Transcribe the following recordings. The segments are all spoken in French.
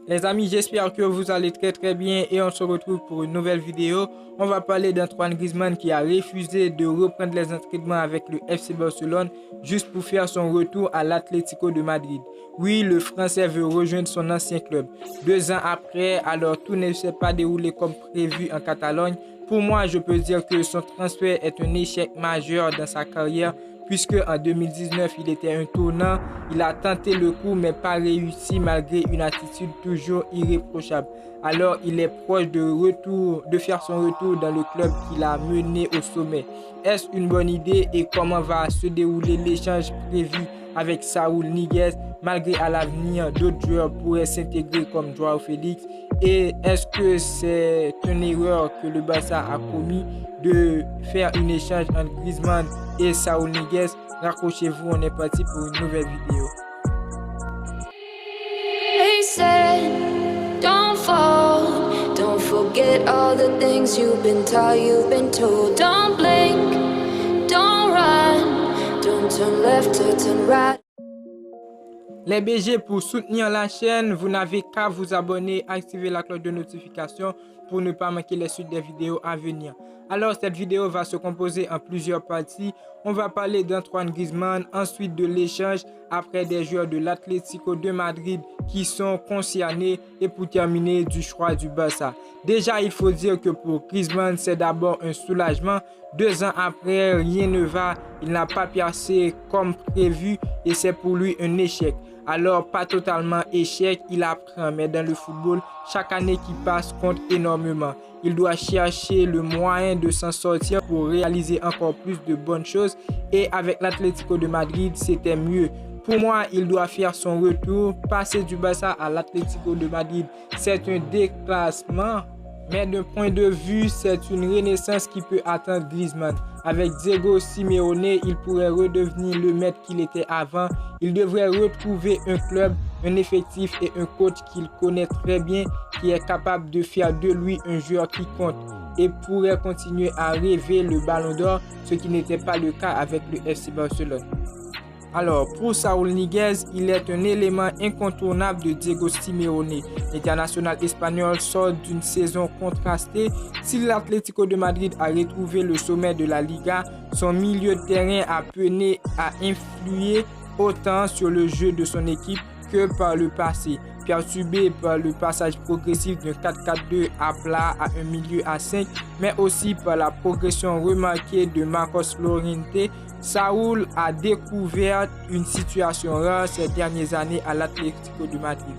Les amis, j'espère que vous allez très bien et on se retrouve pour une nouvelle vidéo. On va parler d'Antoine Griezmann qui a refusé de reprendre les entraînements avec le FC Barcelone juste pour faire son retour à l'Atlético de Madrid. Oui, le Français veut rejoindre son ancien club. 2 ans après, alors tout ne s'est pas déroulé comme prévu en Catalogne. Pour moi, je peux dire que son transfert est un échec majeur dans sa carrière puisque en 2019, il était un tournant. Il a tenté le coup mais pas réussi malgré une attitude toujours irréprochable. Alors, il est proche de faire son retour dans le club qui l'a mené au sommet. Est-ce une bonne idée et comment va se dérouler l'échange prévu avec Saúl Ñíguez? Malgré à l'avenir, d'autres joueurs pourraient s'intégrer comme Joao Félix. Et est-ce que c'est une erreur que le Barça a commis de faire un échange entre Griezmann et Saúl Ñíguez? Raccrochez-vous, on est parti pour une nouvelle vidéo. They said, don't fall, don't forget all the things you've been taught, you've been told. Don't blink, don't run, don't turn left or turn right. Les BG, pour soutenir la chaîne, vous n'avez qu'à vous abonner, activer la cloche de notification pour ne pas manquer les suites des vidéos à venir. Alors, cette vidéo va se composer en plusieurs parties. On va parler d'Antoine Griezmann, ensuite de l'échange après des joueurs de l'Atlético de Madrid qui sont concernés et pour terminer du choix du Barça. Déjà, il faut dire que pour Griezmann, c'est d'abord un soulagement. 2 ans après, rien ne va, il n'a pas percé comme prévu et c'est pour lui un échec. Alors, pas totalement échec, il apprend, mais dans le football, chaque année qui passe compte énormément. Il doit chercher le moyen de s'en sortir pour réaliser encore plus de bonnes choses. Et avec l'Atlético de Madrid, c'était mieux. Pour moi, il doit faire son retour. Passer du Barça à l'Atlético de Madrid, c'est un déclassement. Mais d'un point de vue, c'est une renaissance qui peut attendre Griezmann. Avec Diego Simeone, il pourrait redevenir le maître qu'il était avant. Il devrait retrouver un club, un effectif et un coach qu'il connaît très bien, qui est capable de faire de lui un joueur qui compte et pourrait continuer à rêver le Ballon d'Or, ce qui n'était pas le cas avec le FC Barcelone. Alors, pour Saúl Ñíguez, il est un élément incontournable de Diego Simeone. L'international espagnol sort d'une saison contrastée. Si l'Atlético de Madrid a retrouvé le sommet de la Liga, son milieu de terrain a peiné à influer autant sur le jeu de son équipe que par le passé. Perturbé par le passage progressif d'un 4-4-2 à plat à un milieu à 5, mais aussi par la progression remarquée de Marcos Llorente, Saúl a découvert une situation rare ces dernières années à l'Atlético de Madrid.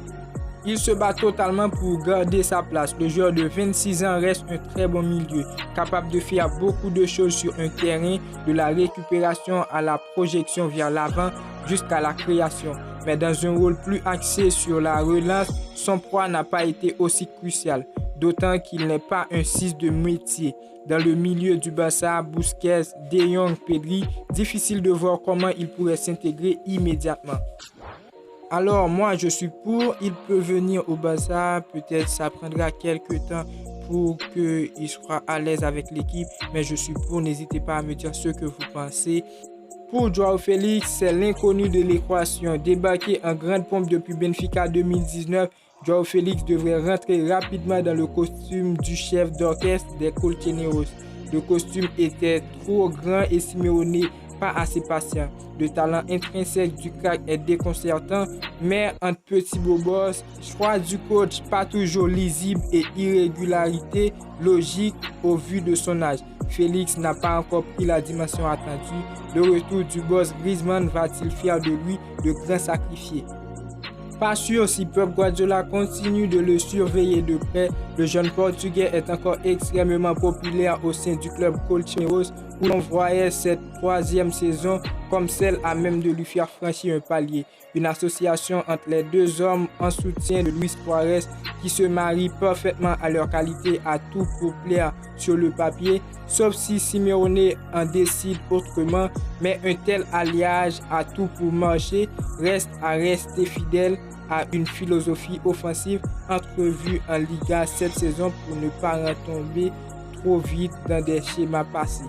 Il se bat totalement pour garder sa place. Le joueur de 26 ans reste un très bon milieu, capable de faire beaucoup de choses sur un terrain, de la récupération à la projection vers l'avant jusqu'à la création. Mais dans un rôle plus axé sur la relance, son poids n'a pas été aussi crucial, d'autant qu'il n'est pas un 6 de métier. Dans le milieu du Barça, Busquets, De Jong, Pedri, difficile de voir comment il pourrait s'intégrer immédiatement. Alors moi je suis pour, il peut venir au Barça, peut-être ça prendra quelques temps pour qu'il soit à l'aise avec l'équipe, mais je suis pour, n'hésitez pas à me dire ce que vous pensez. Pour Joao Félix, c'est l'inconnu de l'équation. Débarqué en grande pompe depuis Benfica 2019, Joao Félix devrait rentrer rapidement dans le costume du chef d'orchestre des Colchoneros. Le costume était trop grand et Simeone pas assez patient. Le talent intrinsèque du crack est déconcertant, mais entre petits bobos, choix du coach pas toujours lisible et irrégularité logique au vu de son âge. Félix n'a pas encore pris la dimension attendue. Le retour du boss Griezmann va-t-il faire de lui de grands sacrifiés? Pas sûr si Pep Guardiola continue de le surveiller de près. Le jeune Portugais est encore extrêmement populaire au sein du club Colchoneros où l'on voyait cette 3e saison comme celle à même de lui faire franchir un palier. Une association entre les deux hommes en soutien de Luis Suarez qui se marie parfaitement à leur qualité à tout pour plaire sur le papier, sauf si Simeone en décide autrement, mais un tel alliage à tout pour marcher reste à rester fidèle à une philosophie offensive entrevue en Liga cette saison pour ne pas retomber trop vite dans des schémas passés.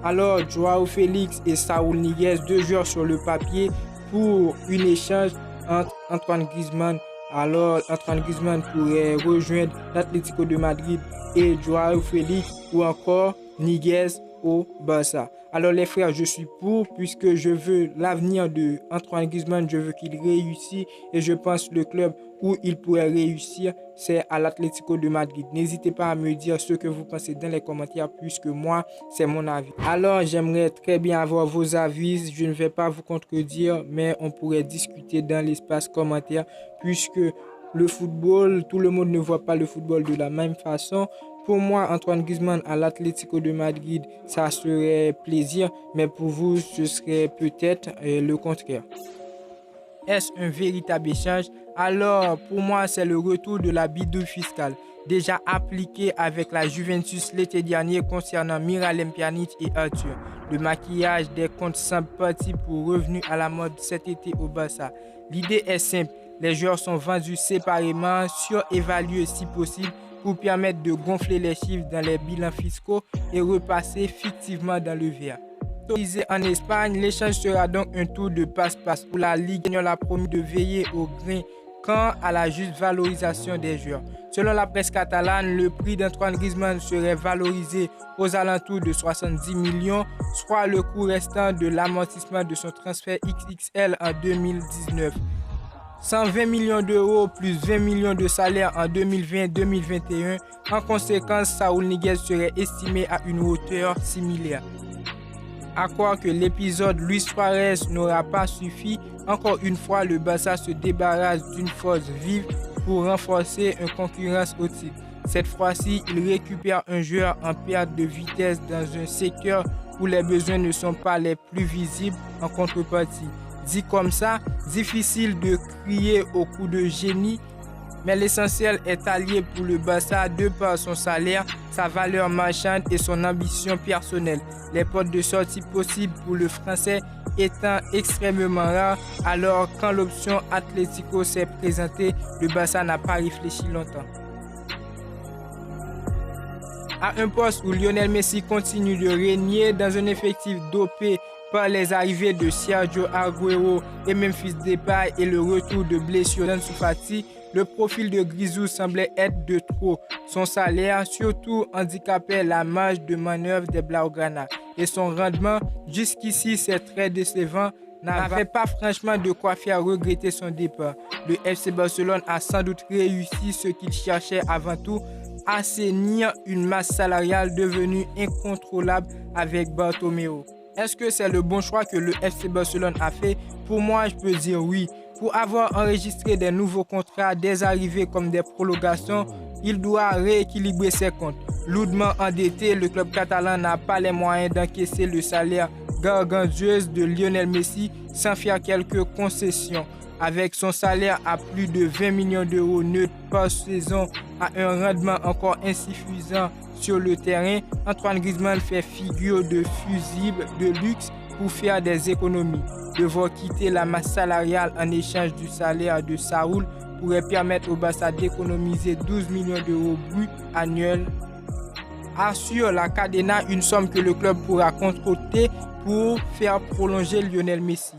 Alors, Joao Félix et Saúl Ñíguez, 2 joueurs sur le papier pour un échange entre Antoine Griezmann Alors Antoine Griezmann pourrait rejoindre l'Atlético de Madrid et Joao Félix ou encore Niguez au Barça. Alors les frères, je suis pour puisque je veux l'avenir de Antoine Griezmann, je veux qu'il réussisse et je pense le club où il pourrait réussir, c'est à l'Atlético de Madrid. N'hésitez pas à me dire ce que vous pensez dans les commentaires puisque moi, c'est mon avis. Alors j'aimerais très bien avoir vos avis, je ne vais pas vous contredire, mais on pourrait discuter dans l'espace commentaire puisque le football, tout le monde ne voit pas le football de la même façon. Pour moi, Antoine Griezmann à l'Atlético de Madrid, ça serait plaisir, mais pour vous, ce serait peut-être le contraire. Est-ce un véritable échange? Alors, pour moi, c'est le retour de la bidouille fiscale, déjà appliquée avec la Juventus l'été dernier concernant Miralem Pjanic et Arthur. Le maquillage des comptes semble parti pour revenir à la mode cet été au Barça. L'idée est simple, les joueurs sont vendus séparément, surévalués si possible, pour permettre de gonfler les chiffres dans les bilans fiscaux et repasser fictivement dans le vert. En Espagne, l'échange sera donc un tour de passe-passe où la Ligue a promis de veiller au grain quant à la juste valorisation des joueurs. Selon la presse catalane, le prix d'Antoine Griezmann serait valorisé aux alentours de 70 millions, soit le coût restant de l'amortissement de son transfert XXL en 2019. 120 millions d'euros plus 20 millions de salaires en 2020-2021. En conséquence, Saúl Ñíguez serait estimé à une hauteur similaire. À croire que l'épisode Luis Suarez n'aura pas suffi, encore une fois, le Barça se débarrasse d'une force vive pour renforcer une concurrence au titre. Cette fois-ci, il récupère un joueur en perte de vitesse dans un secteur où les besoins ne sont pas les plus visibles en contrepartie. Dit comme ça, difficile de crier au coup de génie, mais l'essentiel est allié pour le Barça de par son salaire, sa valeur marchande et son ambition personnelle. Les portes de sortie possibles pour le Français étant extrêmement rares, alors quand l'option Atlético s'est présentée, le Barça n'a pas réfléchi longtemps. À un poste où Lionel Messi continue de régner dans un effectif dopé par les arrivées de Sergio Agüero et Memphis Depay et le retour de blessure d'Ansu Fati, le profil de Grisou semblait être de trop. Son salaire, surtout, handicapait la marge de manœuvre des Blaugrana et son rendement, jusqu'ici c'est très décevant, n'avait pas franchement de quoi faire regretter son départ. Le FC Barcelone a sans doute réussi ce qu'il cherchait avant tout, assainir une masse salariale devenue incontrôlable avec Bartomeu. Est-ce que c'est le bon choix que le FC Barcelone a fait? Pour moi, je peux dire oui. Pour avoir enregistré des nouveaux contrats, des arrivées comme des prolongations, il doit rééquilibrer ses comptes. Lourdement endetté, le club catalan n'a pas les moyens d'encaisser le salaire gargantueux de Lionel Messi sans faire quelques concessions. Avec son salaire à plus de 20 millions d'euros neutres par saison à un rendement encore insuffisant sur le terrain, Antoine Griezmann fait figure de fusible de luxe pour faire des économies. Devoir quitter la masse salariale en échange du salaire de Saúl pourrait permettre au Barça d'économiser 12 millions d'euros bruts annuels. Assure la Cadena une somme que le club pourra contrôler pour faire prolonger Lionel Messi.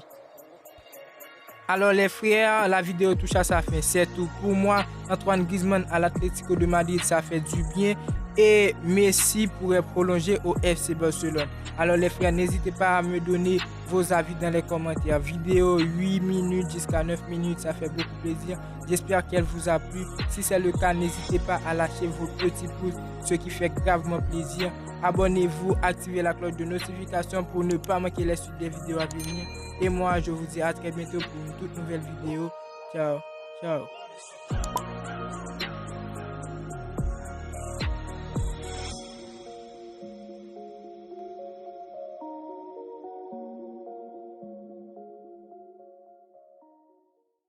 Alors les frères, la vidéo touche à sa fin. C'est tout pour moi. Antoine Griezmann à l'Atlético de Madrid, ça fait du bien. Et Messi pourrait prolonger au FC Barcelone. Alors les frères, n'hésitez pas à me donner vos avis dans les commentaires. Vidéo 8 minutes jusqu'à 9 minutes, ça fait beaucoup plaisir. J'espère qu'elle vous a plu. Si c'est le cas, n'hésitez pas à lâcher vos petits pouces, ce qui fait gravement plaisir. Abonnez-vous, activez la cloche de notification pour ne pas manquer les suites des vidéos à venir. Et moi, je vous dis à très bientôt pour une toute nouvelle vidéo. Ciao, ciao.